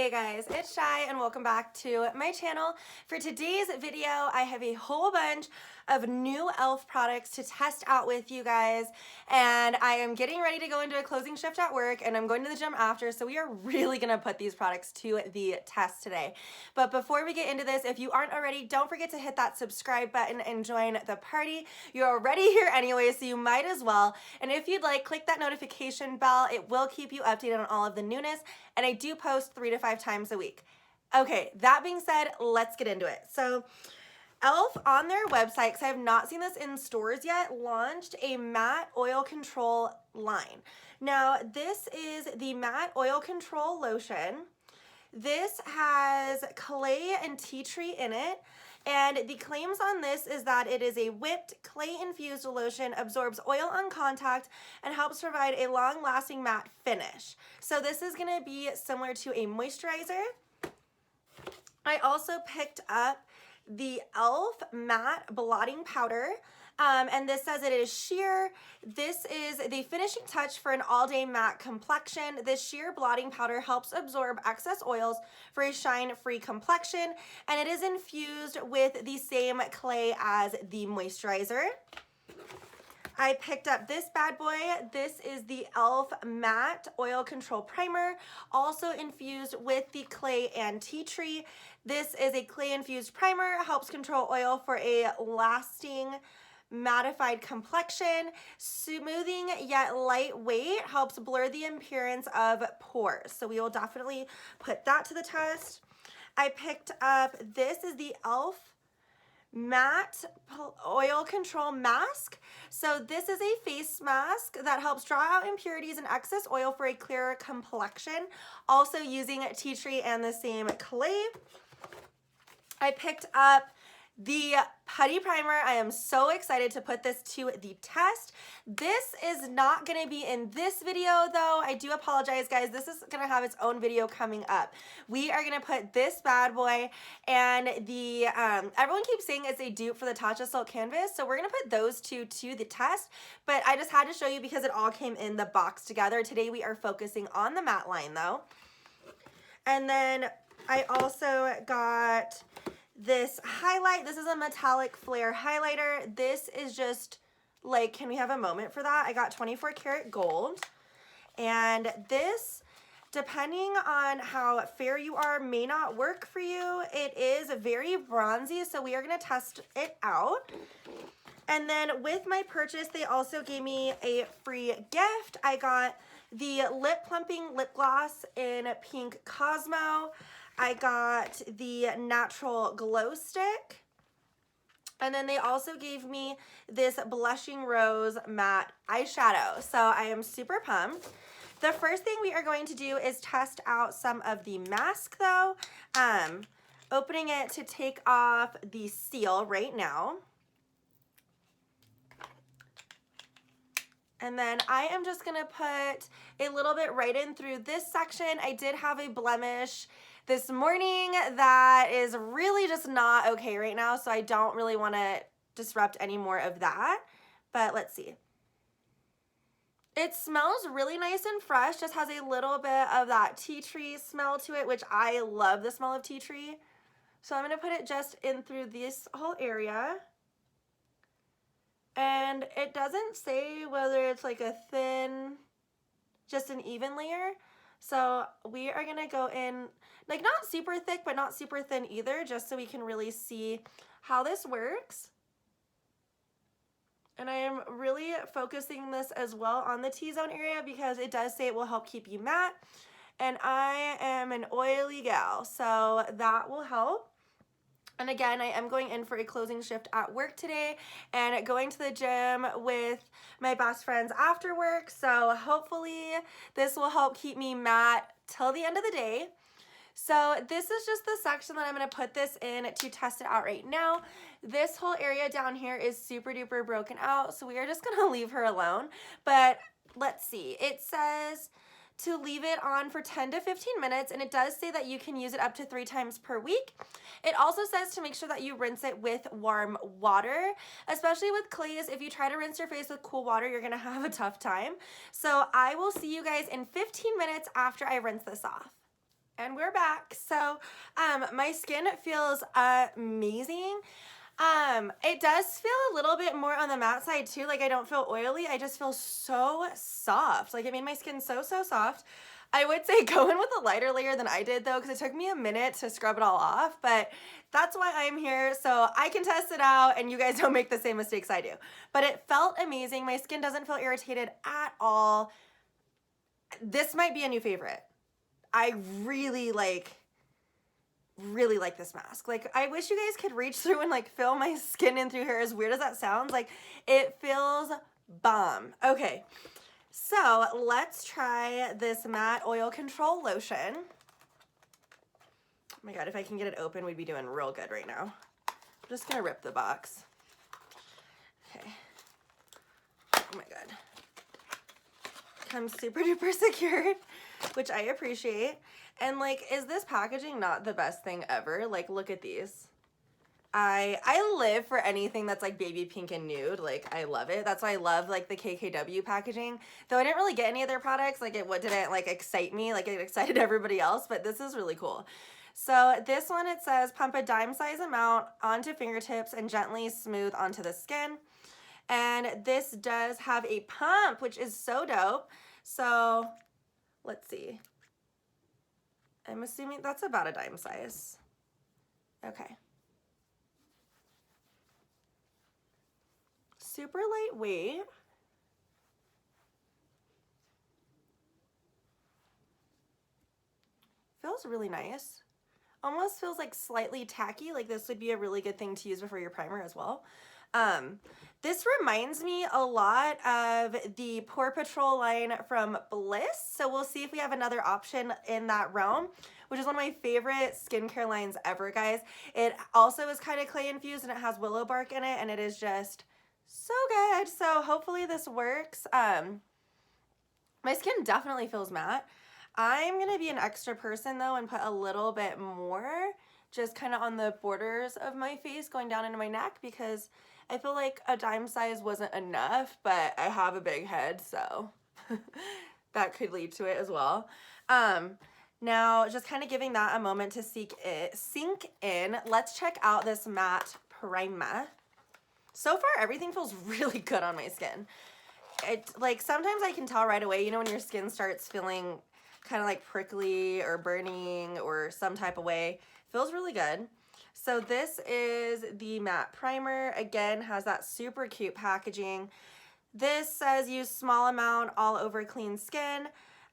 Hey guys, it's Shy and welcome back to my channel. For today's video, I have a whole bunch of new e.L.F. products to test out with you guys, and I am getting ready to go into a closing shift at work and I'm going to the gym after, so we are really gonna put these products to the test today. But before we get into this, if you aren't already, don't forget to hit that subscribe button and join the party. You're already here anyway, so you might as well. And if you'd like, click that notification bell. It will keep you updated on all of the newness, and I do post 3 to 5 times a week. Okay, that being said, let's get into it. So e.L.F. on their website, because I have not seen this in stores yet, launched a matte oil control line. Now, this is the matte oil control lotion. This has clay and tea tree in it. And the claims on this is that it is a whipped clay-infused lotion, absorbs oil on contact, and helps provide a long-lasting matte finish. So this is going to be similar to a moisturizer. I also picked up the e.L.F. matte blotting powder. And this says it is sheer. This is the finishing touch for an all-day matte complexion. This sheer blotting powder helps absorb excess oils for a shine-free complexion, and it is infused with the same clay as the moisturizer. I picked up this bad boy. This is the e.L.F. Matte Oil Control Primer, also infused with the clay and tea tree. This is a clay-infused primer, helps control oil for a lasting mattified complexion, smoothing yet lightweight, helps blur the appearance of pores. So we will definitely put that to the test. I picked up, this is the e.L.F. Matte Oil Control Mask. So this is a face mask that helps draw out impurities and excess oil for a clearer complexion, also using tea tree and the same clay. I picked up the Putty Primer. I am so excited to put this to the test. This is not going to be in this video though. I do apologize, guys. This is going to have its own video coming up. We are going to put this bad boy and the, everyone keeps saying it's a dupe for the Tatcha Silk Canvas, so we're going to put those two to the test, but I just had to show you because it all came in the box together. Today we are focusing on the matte line though. And then I also got this highlight. This is a metallic flare highlighter. This is just like, can we have a moment for that? I got 24 karat gold, and this, depending on how fair you are, may not work for you. It is very bronzy, so we are going to test it out. And then with my purchase, they also gave me a free gift. I got the lip plumping lip gloss in Pink Cosmo. I got the natural glow stick, and then they also gave me this blushing rose matte eyeshadow. So I am super pumped. The first thing we are going to do is test out some of the mask though. Opening it to take off the seal right now. And then I am just gonna put a little bit right in through this section. I did have a blemish this morning that is really just not okay right now, so I don't really want to disrupt any more of that. But let's see. It smells really nice and fresh, just has a little bit of that tea tree smell to it, which I love the smell of tea tree. So I'm going to put it just in through this whole area. And it doesn't say whether it's like a thin, just an even layer. So we are gonna go in, like not super thick, but not super thin either, just so we can really see how this works. And I am really focusing this as well on the T-zone area because it does say it will help keep you matte. And I am an oily gal, so that will help. And again, I am going in for a closing shift at work today and going to the gym with my best friends after work. So hopefully this will help keep me matte till the end of the day. So this is just the section that I'm going to put this in to test it out right now. This whole area down here is super duper broken out, so we are just going to leave her alone. But let's see. It says to leave it on for 10 to 15 minutes, and it does say that you can use it up to 3 times per week. It also says to make sure that you rinse it with warm water, especially with clays. If you try to rinse your face with cool water, you're gonna have a tough time. So I will see you guys in 15 minutes after I rinse this off. And we're back. So my skin feels amazing. It does feel a little bit more on the matte side too. Like I don't feel oily. I just feel so soft. Like it made my skin so soft. I would say go in with a lighter layer than I did though, because it took me a minute to scrub it all off, but that's why I'm here, so I can test it out and you guys don't make the same mistakes I do. But it felt amazing. My skin doesn't feel irritated at all. This might be a new favorite. I really like this mask. Like I wish you guys could reach through and like feel my skin in through here, as weird as that sounds. Like it feels bomb. Okay, so let's try this matte oil control lotion. Oh my god, if I can get it open, we'd be doing real good right now. I'm just gonna rip the box. Okay. Oh my god. Comes super duper secured, which I appreciate. And like, is this packaging not the best thing ever? Like, look at these. I live for anything that's like baby pink and nude. Like, I love it. That's why I love like the KKW packaging. Though I didn't really get any of their products. Like, it didn't like excite me. Like, it excited everybody else. But this is really cool. So this one, it says pump a dime size amount onto fingertips and gently smooth onto the skin. And this does have a pump, which is so dope. So let's see. I'm assuming that's about a dime size. Okay. Super lightweight. Feels really nice. Almost feels like slightly tacky. Like this would be a really good thing to use before your primer as well. This reminds me a lot of the Pore Patrol line from Bliss. So we'll see if we have another option in that realm, which is one of my favorite skincare lines ever, guys. It also is kind of clay infused and it has willow bark in it, and it is just so good. So hopefully this works. My skin definitely feels matte. I'm gonna be an extra person though and put a little bit more just kind of on the borders of my face going down into my neck, because I feel like a dime size wasn't enough, but I have a big head, so that could lead to it as well. Now, just kind of giving that a moment to sink in, let's check out this matte primer. So far, everything feels really good on my skin. Like, sometimes I can tell right away, you know, when your skin starts feeling kind of like prickly or burning or some type of way. Feels really good. So this is the matte primer. Again, has that super cute packaging. This says use small amount all over clean skin.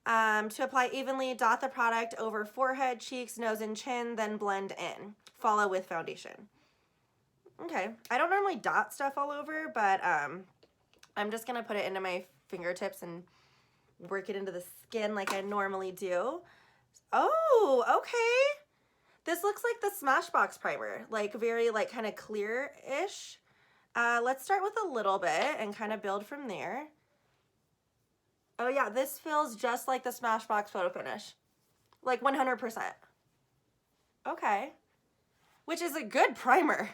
To apply evenly, dot the product over forehead, cheeks, nose, and chin, then blend in. Follow with foundation. Okay, I don't normally dot stuff all over, but I'm just gonna put it into my fingertips and work it into the skin like I normally do. Oh, okay. This looks like the Smashbox primer, like very like kind of clear-ish. Let's start with a little bit and kind of build from there. Oh yeah, this feels just like the Smashbox Photo Finish. Like 100%. Okay. Which is a good primer.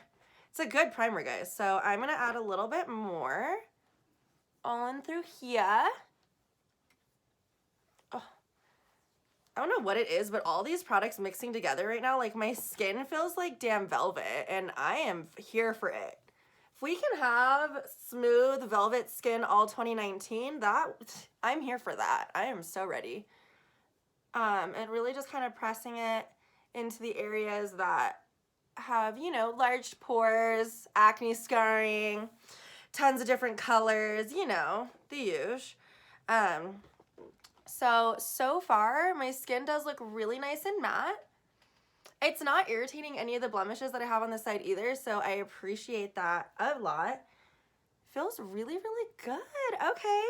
It's a good primer, guys. So I'm gonna add a little bit more on through here. I don't know what it is, but all these products mixing together right now, like my skin feels like damn velvet, and I am here for it. If we can have smooth velvet skin all 2019, I'm here for that. I am so ready. And really just kind of pressing it into the areas that have, you know, large pores, acne scarring, tons of different colors, you know, the usual. So far, my skin does look really nice and matte. It's not irritating any of the blemishes that I have on the side either, so I appreciate that a lot. Feels really, really good. Okay,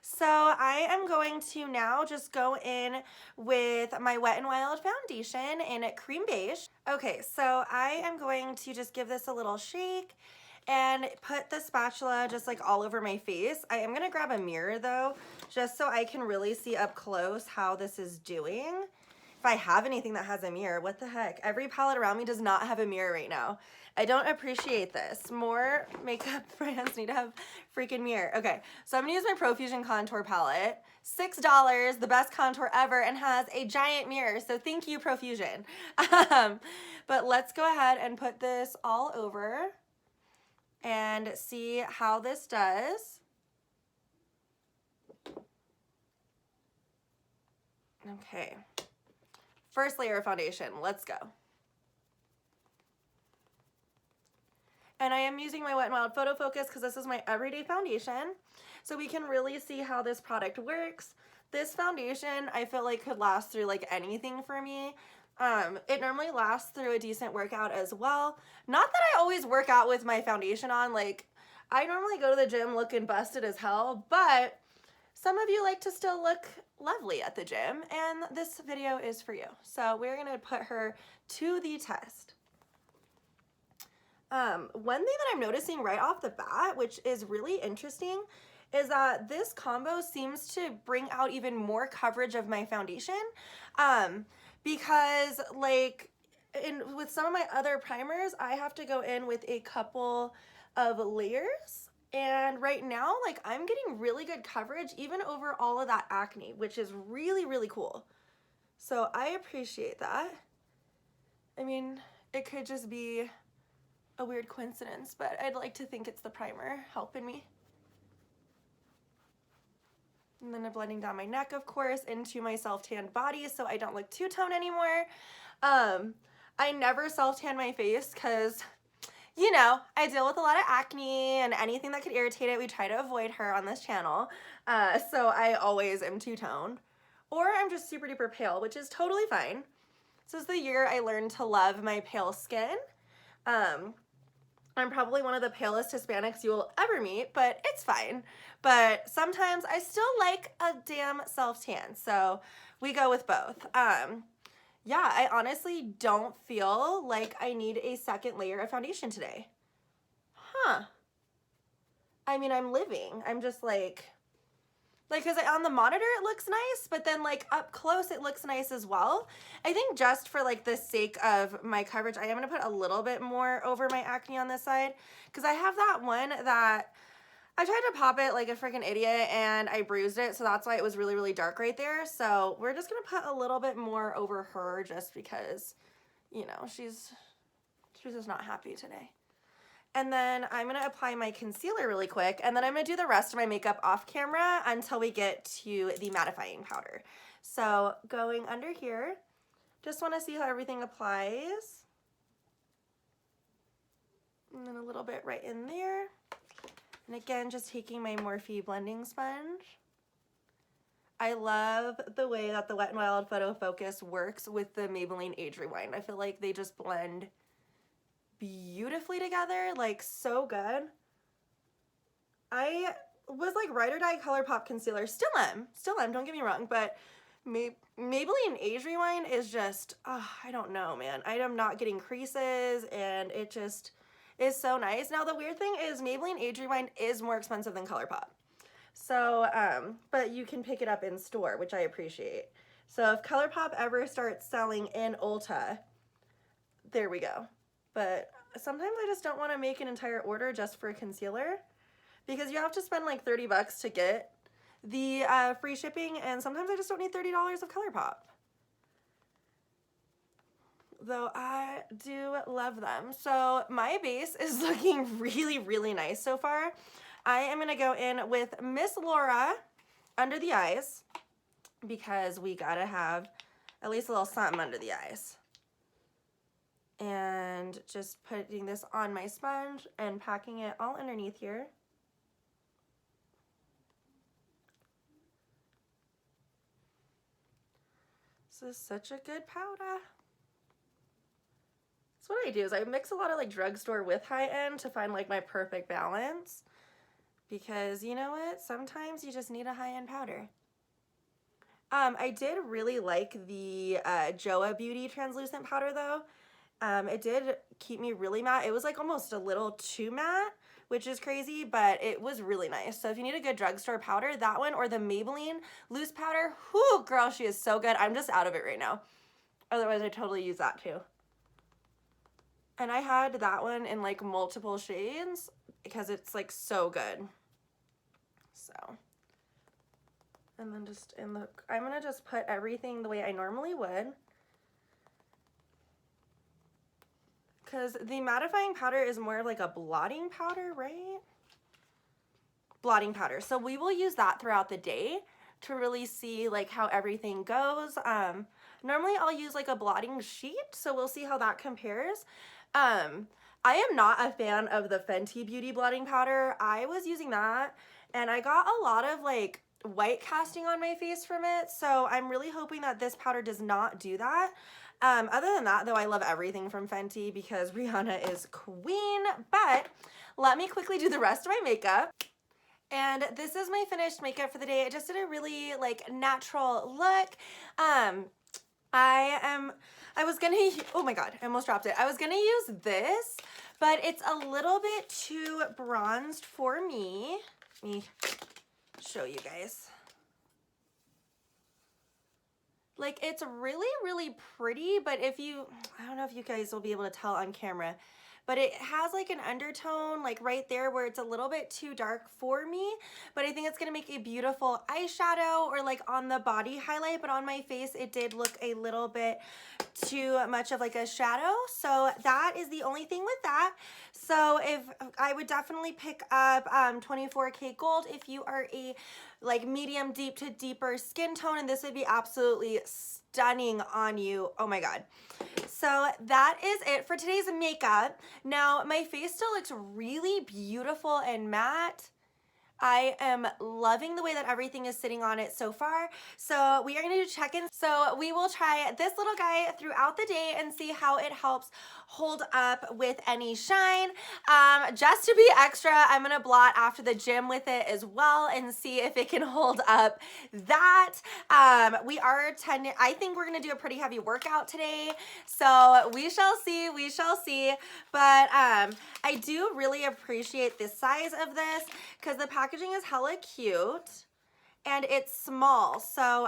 so I am going to now just go in with my Wet n Wild foundation in Cream Beige. Okay, so I am going to just give this a little shake and put the spatula just like all over my face. I am gonna grab a mirror though, just so I can really see up close how this is doing. if I have anything that has a mirror. What the heck? Every palette around me does not have a mirror right now. I don't appreciate this. More makeup brands need to have freaking mirror. Okay, so I'm gonna use my Profusion Contour Palette. $6, the best contour ever, and has a giant mirror, so thank you, Profusion. But let's go ahead and put this all over and see how this does. Okay, first layer of foundation, let's go. And I am using my Wet n Wild Photo Focus because this is my everyday foundation. So we can really see how this product works. This foundation, I feel like could last through like anything for me. It normally lasts through a decent workout as well. Not that I always work out with my foundation on. Like, I normally go to the gym looking busted as hell, but some of you like to still look lovely at the gym, and this video is for you. So we're gonna put her to the test. One thing that I'm noticing right off the bat, which is really interesting, is that this combo seems to bring out even more coverage of my foundation. Because like with some of my other primers, I have to go in with a couple of layers. And right now, like, I'm getting really good coverage even over all of that acne, which is really, really cool. So I appreciate that. I mean, it could just be a weird coincidence, but I'd like to think it's the primer helping me. And then I'm blending down my neck, of course, into my self-tanned body so I don't look two-tone anymore. I never self-tan my face because, you know, I deal with a lot of acne and anything that could irritate it. We try to avoid her on this channel. So I always am two-toned. Or I'm just super duper pale, which is totally fine. This is the year I learned to love my pale skin. I'm probably one of the palest Hispanics you will ever meet, but it's fine. But sometimes I still like a damn self-tan, so we go with both. Yeah, I honestly don't feel like I need a second layer of foundation today. Huh. I mean, I'm living. I'm just like, because on the monitor it looks nice, but then like up close it looks nice as well. I think just for like the sake of my coverage, I am gonna put a little bit more over my acne on this side, because I have that one that I tried to pop it like a freaking idiot and I bruised it, so that's why it was really, really dark right there. So we're just gonna put a little bit more over her just because, you know, she's just not happy today. And then I'm going to apply my concealer really quick, and then I'm going to do the rest of my makeup off camera until we get to the mattifying powder. So going under here, just want to see how everything applies. And then a little bit right in there. And again, just taking my Morphe blending sponge. I love the way that the Wet n Wild Photo Focus works with the Maybelline Age Rewind. I feel like they just blend beautifully together, like so good. I was like ride or die ColourPop concealer, still am, don't get me wrong, but Maybelline Age Rewind is just, I don't know, man. I am not getting creases, and it just is so nice. Now the weird thing is Maybelline Age Rewind is more expensive than ColourPop. So, but you can pick it up in store, which I appreciate. So if ColourPop ever starts selling in Ulta, there we go. But sometimes I just don't want to make an entire order just for a concealer, because you have to spend like 30 bucks to get the free shipping, and sometimes I just don't need $30 of ColourPop. Though I do love them. So my base is looking really, really nice so far. I am going to go in with Miss Laura under the eyes, because we gotta have at least a little something under the eyes. And just putting this on my sponge and packing it all underneath here. This is such a good powder. That's what I do, is I mix a lot of like drugstore with high-end to find like my perfect balance. Because you know what? Sometimes you just need a high-end powder. I did really like the Joa Beauty translucent powder though. It did keep me really matte. It was like almost a little too matte, which is crazy, but it was really nice. So if you need a good drugstore powder, that one, or the Maybelline loose powder, whoo, girl, she is so good. I'm just out of it right now. Otherwise, I totally use that too. And I had that one in like multiple shades because it's like so good. So, and then just in the, I'm gonna just put everything the way I normally would. Because the mattifying powder is more like a blotting powder, right? Blotting powder. So we will use that throughout the day to really see like how everything goes. Normally I'll use like a blotting sheet, so we'll see how that compares. I am not a fan of the Fenty Beauty blotting powder. I was using that and I got a lot of like white casting on my face from it. So I'm really hoping that this powder does not do that. Other than that, though, I love everything from Fenty because Rihanna is queen. But let me quickly do the rest of my makeup. And this is my finished makeup for the day. I just did a really like natural look. I was gonna, oh my God, I almost dropped it. I was gonna use this, but it's a little bit too bronzed for me. Let me show you guys. Like, it's really, really pretty, but if you, I don't know if you guys will be able to tell on camera, but it has like an undertone like right there where it's a little bit too dark for me, but I think it's gonna make a beautiful eyeshadow or like on the body highlight, but on my face it did look a little bit too much of like a shadow. So that is the only thing with that. So if I would definitely pick up 24K Gold if you are a like medium deep to deeper skin tone, and this would be absolutely stunning on you. Oh my God. So that is it for today's makeup. Now my face still looks really beautiful and matte. I am loving the way that everything is sitting on it so far. So we are gonna do check-ins. So we will try this little guy throughout the day and see how it helps hold up with any shine. Just to be extra, I'm gonna blot after the gym with it as well and see if it can hold up that. I think we're gonna do a pretty heavy workout today. So we shall see, we shall see. But I do really appreciate the size of this because the packaging is hella cute and it's small. So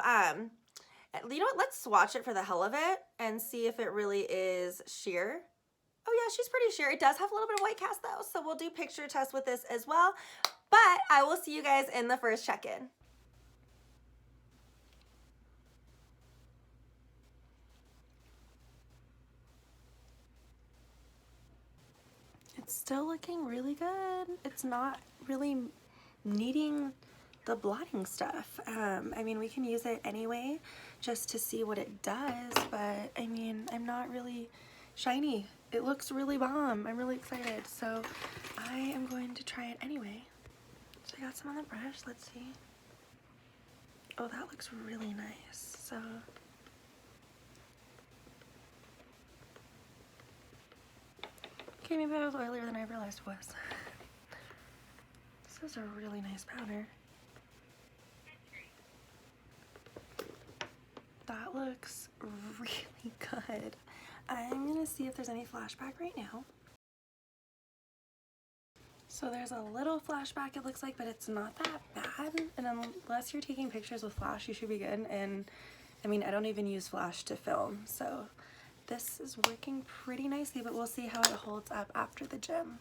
you know what, let's swatch it for the hell of it and see if it really is sheer. Oh yeah, she's pretty sheer. It does have a little bit of white cast though, so we'll do picture test with this as well. But I will see you guys in the first check-in. It's still looking really good. It's not really needing the blotting stuff. I mean, we can use it anyway just to see what it does, but I mean, I'm not really shiny. It looks really bomb. I'm really excited. So I am going to try it anyway. So I got some on the brush. Let's see. Oh, that looks really nice. So okay, maybe I was oilier than I realized it was. This is a really nice powder. That looks really good. I'm gonna see if there's any flashback right now. So there's a little flashback it looks like, but it's not that bad. And unless you're taking pictures with flash, you should be good. And I mean, I don't even use flash to film. So this is working pretty nicely, but we'll see how it holds up after the gym.